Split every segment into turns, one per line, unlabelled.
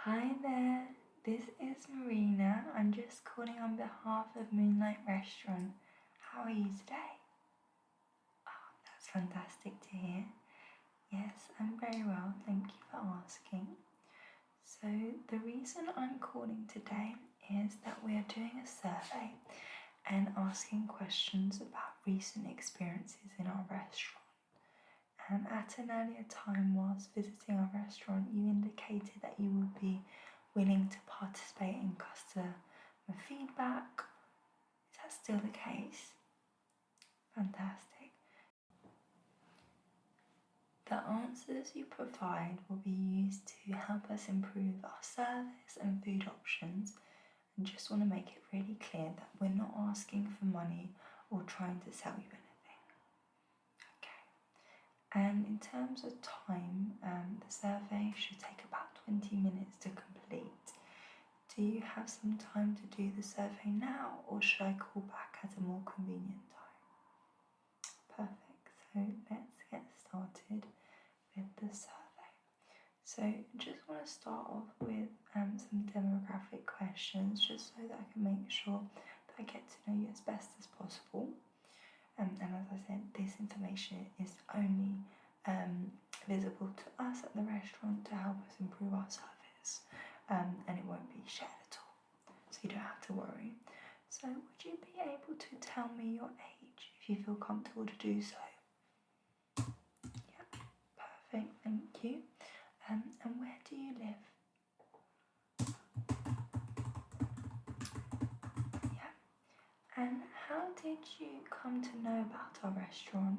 Hi there, this is Marina. I'm just calling on behalf of Moonlight Restaurant. How are you today? Oh, that's fantastic to hear. Yes, I'm very well, thank you for asking. So, the reason I'm calling today is that we are doing a survey and asking questions about recent experiences in our restaurant. And at an earlier time, whilst visiting our restaurant, you indicated that you would be willing to participate in customer feedback. Is that still the case? Fantastic. The answers you provide will be used to help us improve our service and food options. And just want to make it really clear that we're not asking for money or trying to sell you anything. And in terms of time, the survey should take about 20 minutes to complete. Do you have some time to do the survey now, or should I call back at a more convenient time? Perfect, so let's get started with the survey. So just want to start off with some demographic questions, just so that I can make sure that I get to know you as best as possible. And as I said, this information is only visible to us at the restaurant to help us improve our service, and it won't be shared at all, so you don't have to worry. So would you be able to tell me your age if you feel comfortable to do so? Yeah, perfect, thank you. And where do you live? And how did you come to know about our restaurant?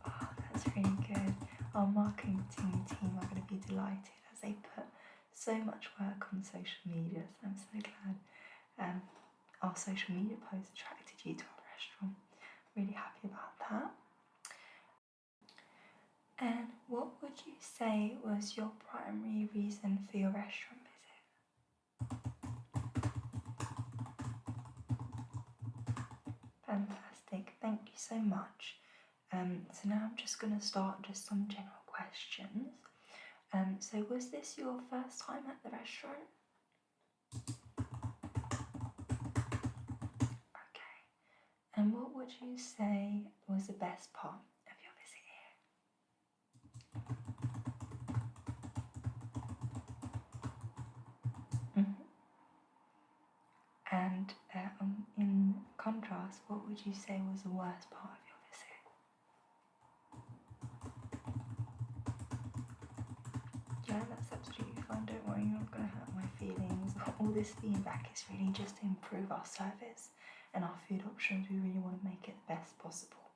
Oh, that's really good. Our marketing team are going to be delighted as they put so much work on social media. So I'm so glad our social media posts attracted you to our restaurant. Really happy about that. And what would you say was your primary reason for your restaurant visit? Fantastic, thank you so much. So now I'm just going to start just some general questions. So was this your first time at the restaurant? Okay. And what would you say was the best part of your visit here? And in contrast, what would you say was the worst part of your visit? Yeah, that's absolutely fine. Don't worry, you're not going to hurt my feelings. All this feedback is really just to improve our service and our food options. We really want to make it the best possible.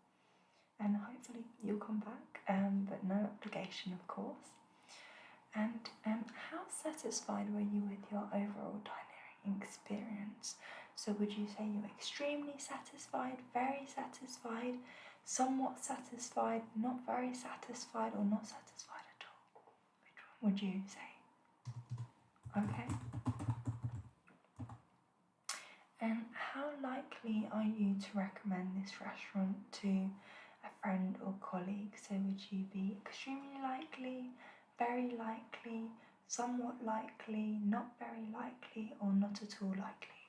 And hopefully you'll come back, but no obligation, of course. And how satisfied were you with your overall dining experience? So would you say you're extremely satisfied, very satisfied, somewhat satisfied, not very satisfied, or not satisfied at all? Which one would you say? Okay. And how likely are you to recommend this restaurant to a friend or colleague? So would you be extremely likely, very likely, somewhat likely, not very likely, or not at all likely?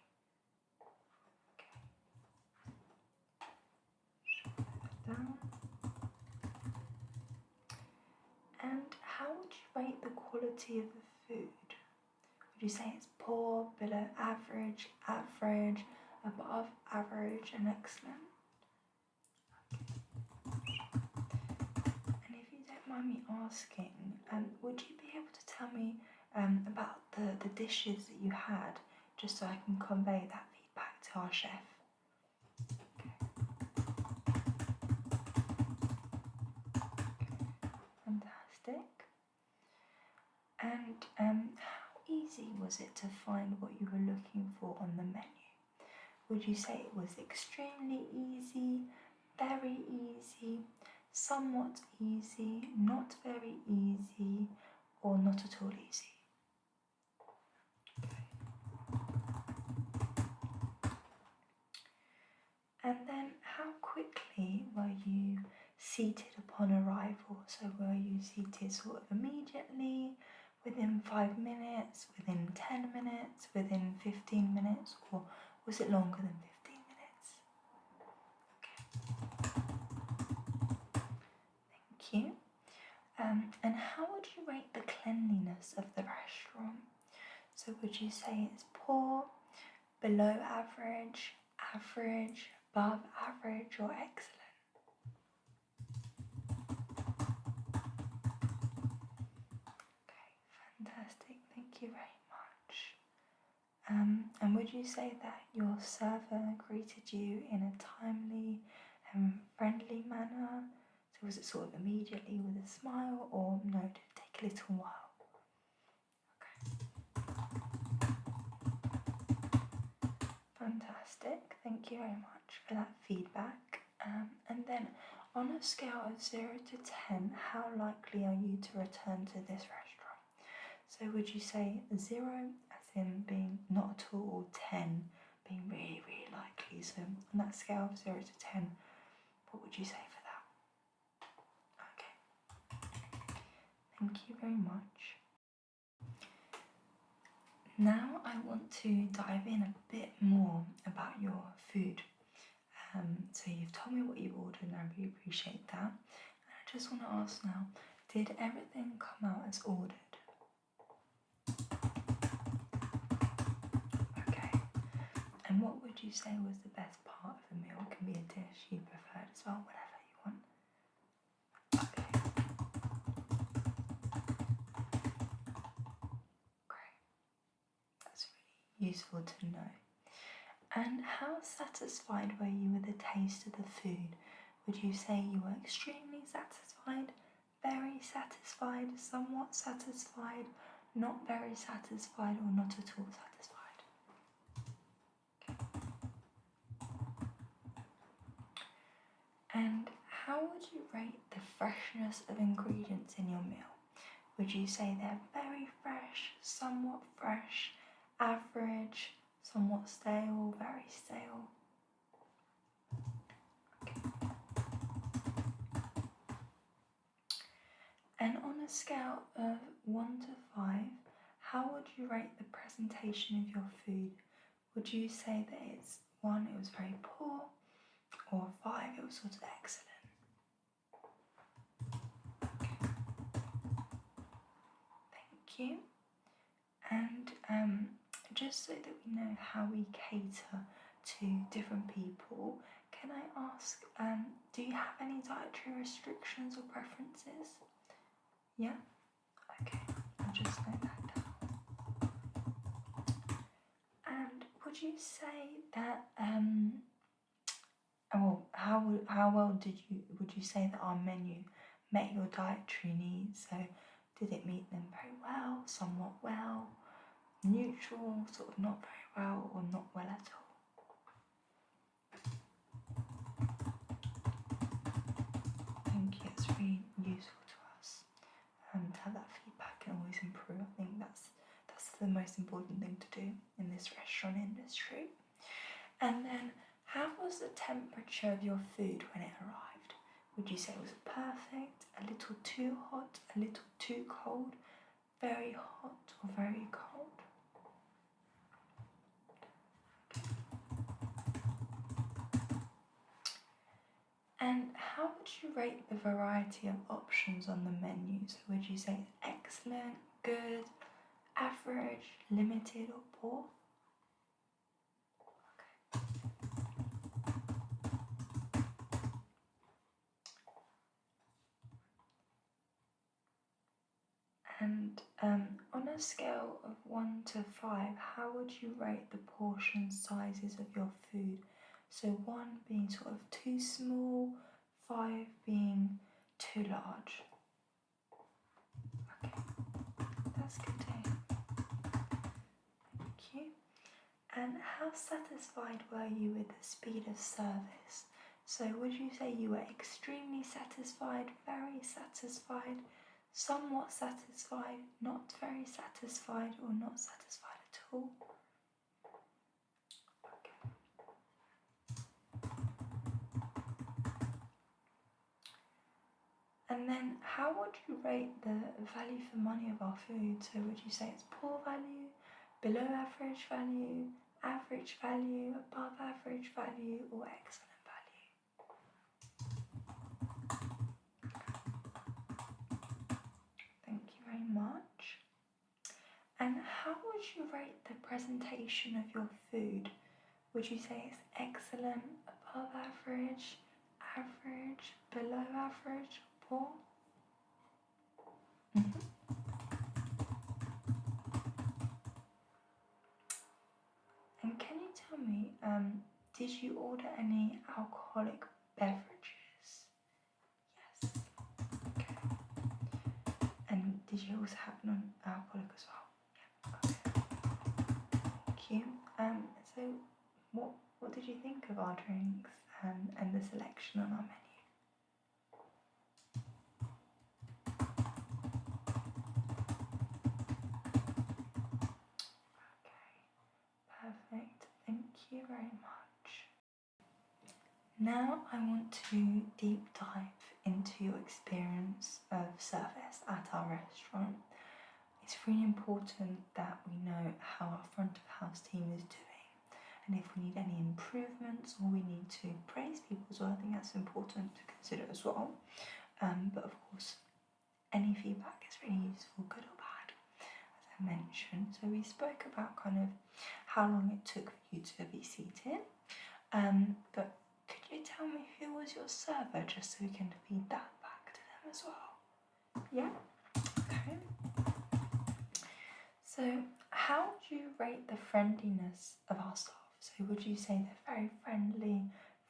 Okay. Put that down. And how would you rate the quality of the food? Would you say it's poor, below average, average, above average, and excellent? Okay. And if you don't mind me asking, would you be able to tell me about the dishes that you had, just so I can convey that feedback to our chef? Fantastic. And how easy was it to find what you were looking for on the menu? Would you say it was extremely easy, very easy, somewhat easy, not very easy, or not at all easy? Okay. And then how quickly were you seated upon arrival? So were you seated sort of immediately, within 5 minutes, within 10 minutes, within 15 minutes, or was it longer than 15 minutes? Okay. Thank you. And how would you rate the cleanliness of the restaurant? So would you say it's poor, below average, average, above average, or excellent? Okay, fantastic. Thank you very much. And would you say that your server greeted you in a timely and friendly manner? So was it sort of immediately with a smile, or no, did it take a little while? Fantastic, thank you very much for that feedback. And then on a scale of 0 to 10, how likely are you to return to this restaurant? So would you say 0 as in being not at all, or 10 being really, really likely? So on that scale of 0 to 10, what would you say for that? Okay, thank you very much. Now I want to dive in a bit more about your food. So you've told me what you ordered and I really appreciate that. And I just want to ask now, did everything come out as ordered? Okay. And what would you say was the best part of the meal? It can be a dish you preferred as well, whatever you want. Okay. Great. That's really useful to know. And how satisfied were you with the taste of the food? Would you say you were extremely satisfied, very satisfied, somewhat satisfied, not very satisfied, or not at all satisfied? Okay. And how would you rate the freshness of ingredients in your meal? Would you say they're very fresh, somewhat fresh, average, somewhat stale, very stale? Okay. And on a scale of 1 to 5, how would you rate the presentation of your food? Would you say that it's 1, it was very poor, or 5, it was sort of excellent? Okay. Thank you. And just so that we know how we cater to different people, can I ask, do you have any dietary restrictions or preferences? Yeah? Okay, I'll just note that down. And would you say that, how well would you say that our menu met your dietary needs? So did it meet them very well, somewhat well, neutral, sort of not very well, or not well at all? Thank you, it's really useful to us to have that feedback and always improve. I think that's the most important thing to do in this restaurant industry. And then, how was the temperature of your food when it arrived? Would you say it was perfect, a little too hot, a little too cold, very hot, or very cold? And how would you rate the variety of options on the menu? So would you say it's excellent, good, average, limited, or poor? Okay. And on a scale of 1 to 5, how would you rate the portion sizes of your food? So 1 being sort of too small, 5 being too large. Okay, that's good to hear. Thank you. And how satisfied were you with the speed of service? So would you say you were extremely satisfied, very satisfied, somewhat satisfied, not very satisfied, or not satisfied at all? Okay. And then how would you rate the value for money of our food? So would you say it's poor value, below average value, above average value, or excellent value? Thank you very much. And how would you rate the presentation of your food? Would you say it's excellent, above average, below average, poor? And can you tell me, did you order any alcoholic beverages? Yes. Okay. And did you also have non-alcoholic as well? Yeah. Okay. Thank you. So what did you think of our drinks and the selection on our menu? Perfect, thank you very much. Now I want to deep dive into your experience of service at our restaurant. It's really important that we know how our front of house team is doing, and if we need any improvements or we need to praise people as well. I think that's important to consider as well. But of course, any feedback is really useful, good or bad, as I mentioned. So we spoke about kind of how long it took for you to be seated, but could you tell me who was your server, just so we can feed that back to them as well? Yeah? Okay. So how would you rate the friendliness of our staff? So would you say they're very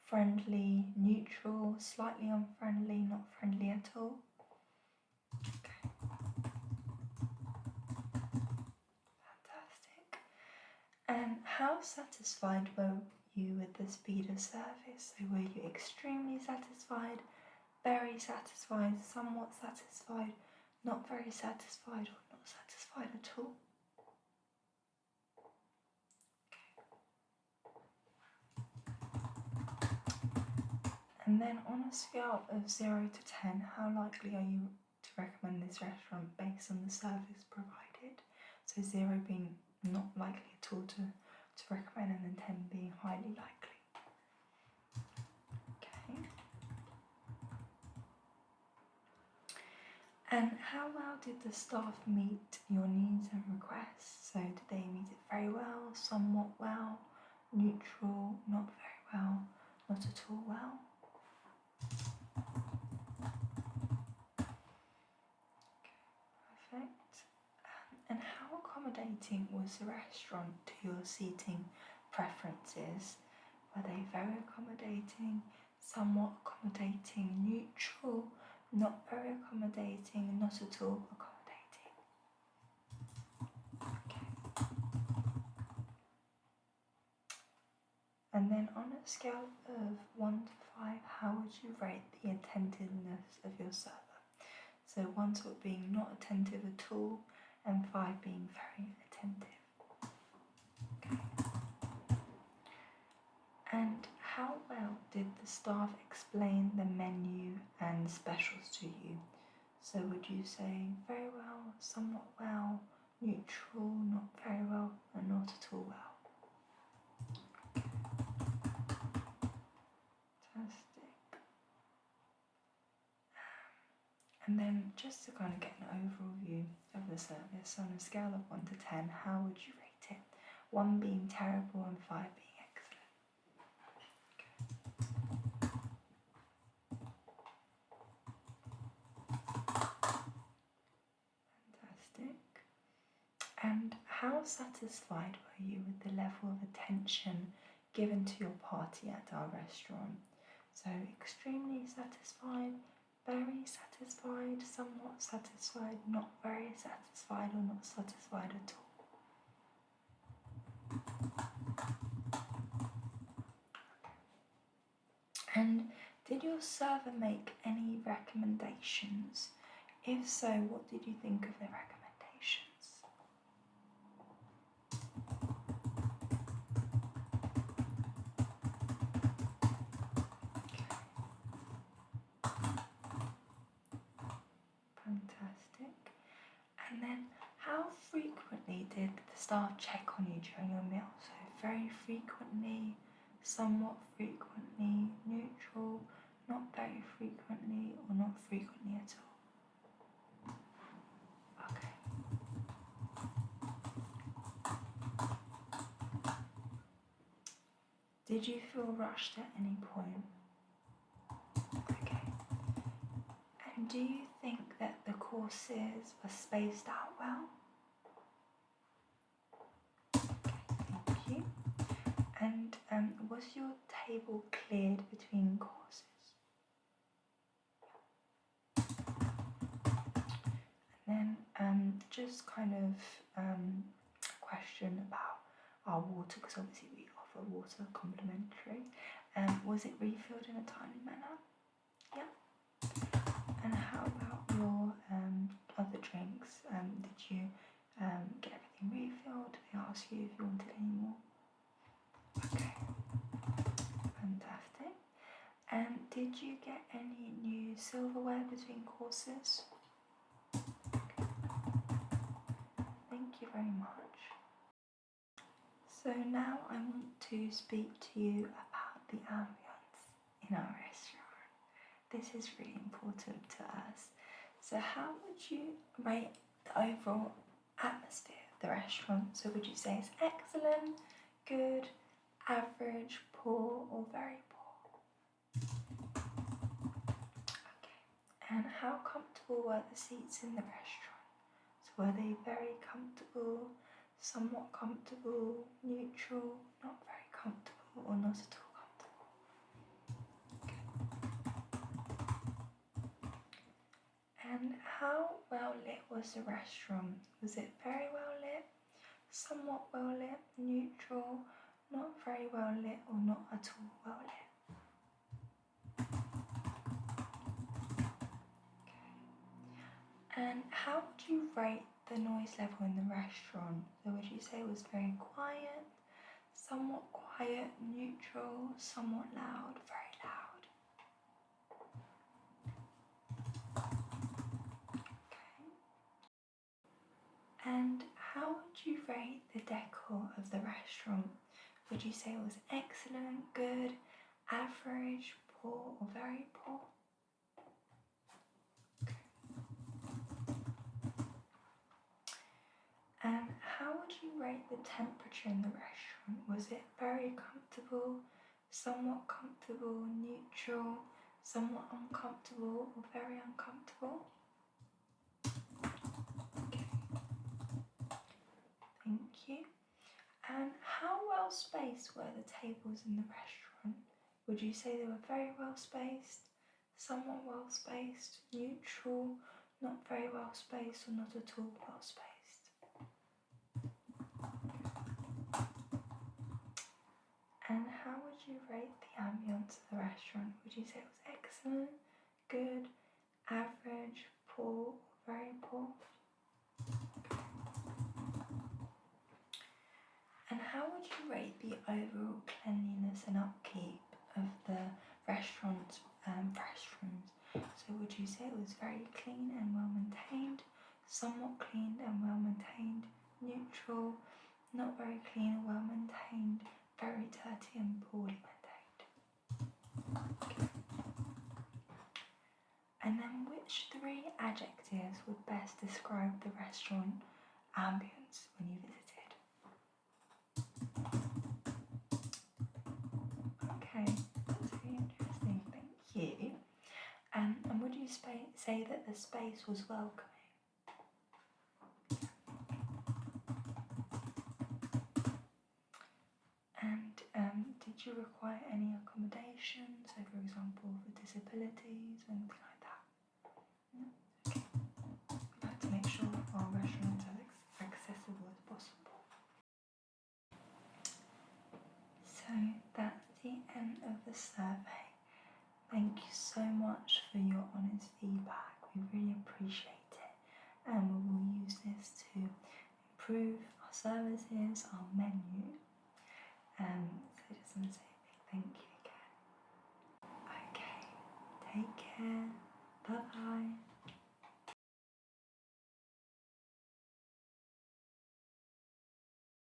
friendly, neutral, slightly unfriendly, not friendly at all? Okay. Fantastic. And how satisfied were you with the speed of service? So were you extremely satisfied, very satisfied, somewhat satisfied, not very satisfied, or not satisfied at all? And then on a scale of 0 to 10, how likely are you to recommend this restaurant based on the service provided? So 0 being not likely at all to recommend, and then 10 being highly likely. Okay. And how well did the staff meet your needs and requests? So did they meet it very well, somewhat well, neutral, not very well, not at all well? Perfect. And how accommodating was the restaurant to your seating preferences? Were they very accommodating, somewhat accommodating, neutral, not very accommodating, not at all accommodating? Okay. And then on a scale of 1 to 5, how would you rate the attentiveness of your server? So 1 sort of being not attentive at all, and 5 being very attentive. Okay. And how well did the staff explain the menu and specials to you? So would you say very well, somewhat well, neutral, not very well, and not at all well? Fantastic. And then just to kind of get an overall view of the service, on a scale of 1 to 10, how would you rate it? 1 being terrible and 5 being excellent. Fantastic. And how satisfied were you with the level of attention given to your party at our restaurant? So extremely satisfied, very satisfied, somewhat satisfied, not very satisfied, or not satisfied at all? And did your server make any recommendations? If so, what did you think of the recommendations? And then how frequently did the staff check on you during your meal? So very frequently, somewhat frequently, neutral, not very frequently, or not frequently at all. Okay. Did you feel rushed at any point? Okay. And do you think that the courses were spaced out well? Okay, thank you. And was your table cleared between courses? And then just kind of question about our water, because obviously we offer water complimentary. Was it refilled in a timely manner? Yeah. And how about your other drinks? Did you get everything refilled? Did they ask you if you wanted any more? Okay, fantastic. And did you get any new silverware between courses? Okay. Thank you very much. So now I want to speak to you about the ambience in our restaurant. This is really important to us. So how would you rate the overall atmosphere of the restaurant? So would you say it's excellent, good, average, poor, or very poor? Okay. And how comfortable were the seats in the restaurant? So were they very comfortable, somewhat comfortable, neutral, not very comfortable, or not at all comfortable? Okay. And how well lit was the restaurant? Was it very well lit, somewhat well lit, neutral, not very well lit, or not at all well lit? Okay. And how would you rate the noise level in the restaurant? So would you say it was very quiet, somewhat quiet, neutral, somewhat loud, very loud? Okay. And how would you rate the decor of the restaurant? Would you say it was excellent, good, average, poor, or very poor? Okay. And how would you rate the temperature in the restaurant? Was it very comfortable, somewhat comfortable, neutral, somewhat uncomfortable, or very uncomfortable? Okay. Thank you. And how well spaced were the tables in the restaurant? Would you say they were very well spaced, somewhat well spaced, neutral, not very well spaced, or not at all well spaced? And how would you rate the ambience of the restaurant? Would you say it was excellent, good, average, poor, or very poor? And how would you rate the overall cleanliness and upkeep of the restaurant's restrooms? So would you say it was very clean and well maintained, somewhat clean and well maintained, neutral, not very clean and well maintained, very dirty and poorly maintained? Okay. And then which 3 adjectives would best describe the restaurant ambience when you visited? Okay, that's very interesting, thank you. And would you say that the space was welcoming? And did you require any accommodations, so for example for disabilities or anything like that? No? Okay. We like to make sure our restaurant is as accessible as possible. So that's the end of the survey. Thank you so much for your honest feedback. We really appreciate it, and we will use this to improve our services, our menu. So I just want to say a big thank you again. Okay, take care. Bye bye.